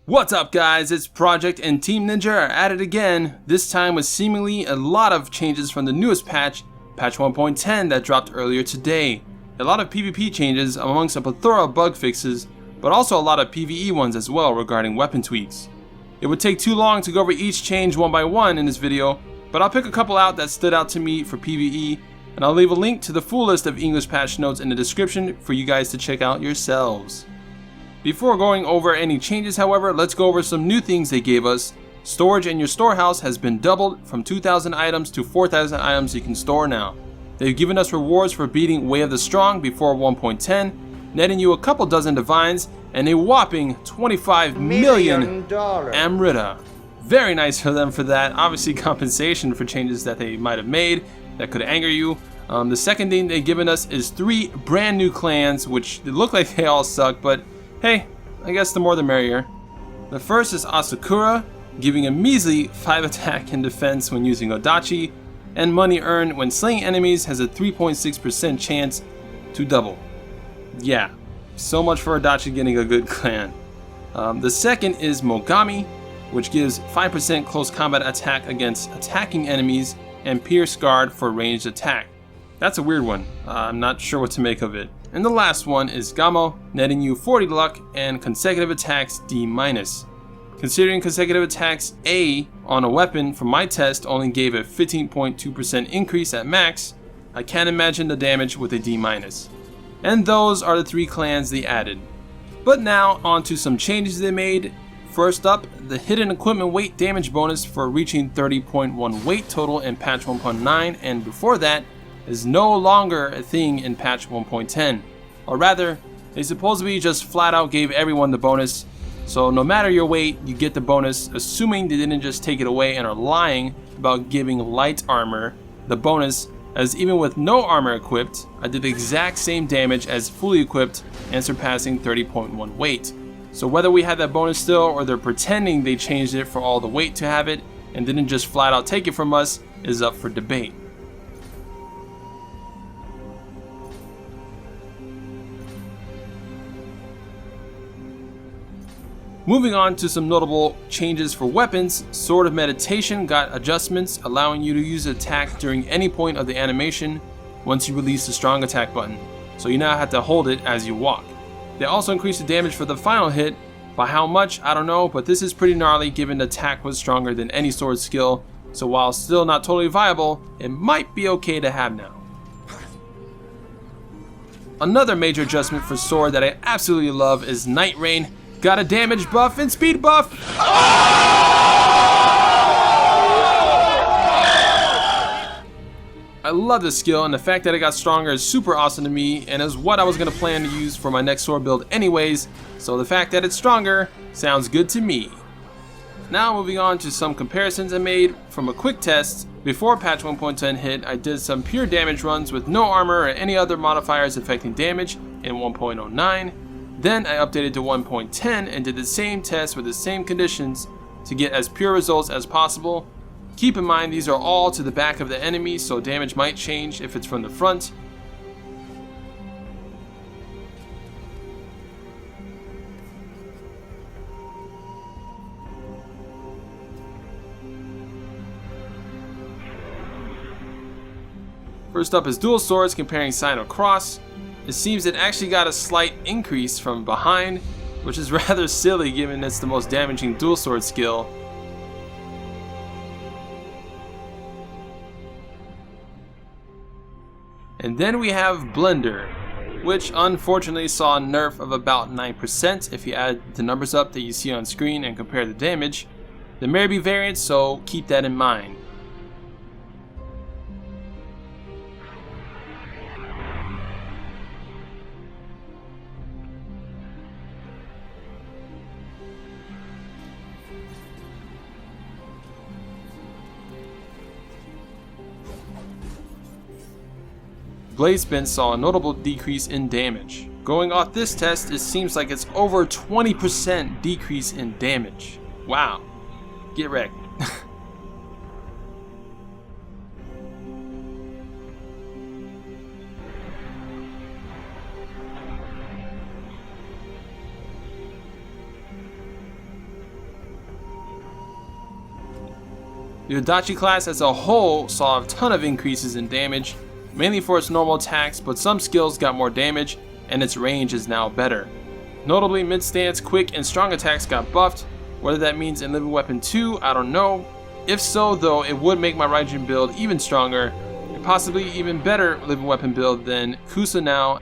What's up guys, it's Project and Team Ninja are at it again, this time with seemingly a lot of changes from the newest patch 1.10 that dropped earlier today. A lot of PvP changes amongst a plethora of bug fixes, but also a lot of PvE ones as well regarding weapon tweaks. It would take too long to go over each change one by one in this video, but I'll pick a couple out that stood out to me for PvE, and I'll leave a link to the full list of English patch notes in the description for you guys to check out yourselves. Before going over any changes, however, let's go over some new things they gave us. Storage in your storehouse has been doubled from 2,000 items to 4,000 items you can store now. They've given us rewards for beating Way of the Strong before 1.10, netting you a couple dozen divines and a whopping 25 million Amrita. Very nice for them for that. Obviously compensation for changes that they might have made that could anger you. The second thing they've given us is 3 brand new clans, which they look like they all suck, but hey, I guess the more the merrier. The first is Asakura, giving a measly 5 attack and defense when using Odachi, and money earned when slaying enemies has a 3.6% chance to double. Yeah, so much for Odachi getting a good clan. The second is Mogami, which gives 5% close combat attack against attacking enemies and Pierce Guard for ranged attack. That's a weird one, I'm not sure what to make of it. And the last one is Gamo, netting you 40 luck and consecutive attacks D-. Considering consecutive attacks A on a weapon from my test only gave a 15.2% increase at max, I can't imagine the damage with a D-. And those are the 3 clans they added. But now on to some changes they made. First up, the hidden equipment weight damage bonus for reaching 30.1 weight total in patch 1.9 and before that is no longer a thing in patch 1.10. Or rather, they supposedly just flat out gave everyone the bonus, so no matter your weight, you get the bonus, assuming they didn't just take it away and are lying about giving light armor the bonus, as even with no armor equipped, I did the exact same damage as fully equipped and surpassing 30.1 weight. So whether we had that bonus still or they're pretending they changed it for all the weight to have it and didn't just flat out take it from us is up for debate. Moving on to some notable changes for weapons, Sword of Meditation got adjustments allowing you to use attack during any point of the animation once you release the strong attack button, so you now have to hold it as you walk. They also increased the damage for the final hit. By how much, I don't know, but this is pretty gnarly given the attack was stronger than any sword skill, so while still not totally viable, it might be okay to have now. Another major adjustment for sword that I absolutely love is Night Rain. Got a damage buff and speed buff! I love this skill, and the fact that it got stronger is super awesome to me, and is what I was going to plan to use for my next sword build anyways, so the fact that it's stronger sounds good to me. Now moving on to some comparisons I made from a quick test. Before patch 1.10 hit, I did some pure damage runs with no armor or any other modifiers affecting damage in 1.09. Then I updated to 1.10 and did the same test with the same conditions to get as pure results as possible. Keep in mind these are all to the back of the enemy, so damage might change if it's from the front. First up is dual swords comparing Sign of Cross. It seems it actually got a slight increase from behind, which is rather silly given it's the most damaging dual sword skill. And then we have Blender, which unfortunately saw a nerf of about 9% if you add the numbers up that you see on screen and compare the damage. There may be variants, so keep that in mind. Blade Spin saw a notable decrease in damage. Going off this test, it seems like it's over 20% decrease in damage. Wow. Get wrecked. The Adachi class as a whole saw a ton of increases in damage, mainly for its normal attacks, but some skills got more damage and its range is now better. Notably, mid-stance, quick, and strong attacks got buffed. Whether that means in Living Weapon 2, I don't know. If so though, it would make my Raijin build even stronger, and possibly even better Living Weapon build than Kusanao.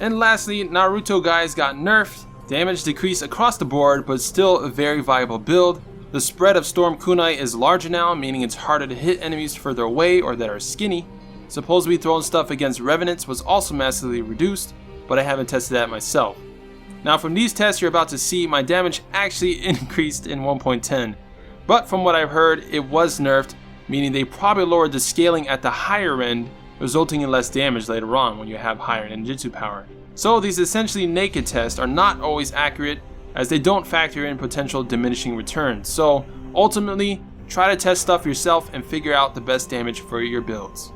And lastly, Naruto guys got nerfed. Damage decreased across the board, but still a very viable build. The spread of Storm Kunai is larger now, meaning it's harder to hit enemies further away or that are skinny. Supposedly throwing stuff against Revenants was also massively reduced, but I haven't tested that myself. Now from these tests you're about to see, my damage actually increased in 1.10. But from what I've heard, it was nerfed, meaning they probably lowered the scaling at the higher end, resulting in less damage later on when you have higher ninjutsu power. So these essentially naked tests are not always accurate, as they don't factor in potential diminishing returns. So ultimately, try to test stuff yourself and figure out the best damage for your builds.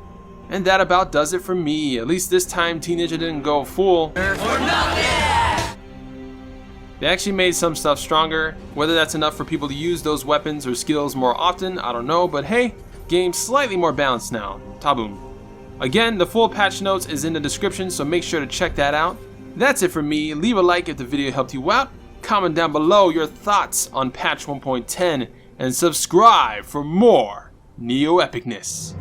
And that about does it for me. At least this time Team Ninja didn't go full nerf or nothing. They actually made some stuff stronger. Whether that's enough for people to use those weapons or skills more often, I don't know, but hey, game's slightly more balanced now. Taboom. Again, the full patch notes is in the description, so make sure to check that out. That's it for me. Leave a like if the video helped you out. Comment down below your thoughts on patch 1.10 and subscribe for more Nioh epicness.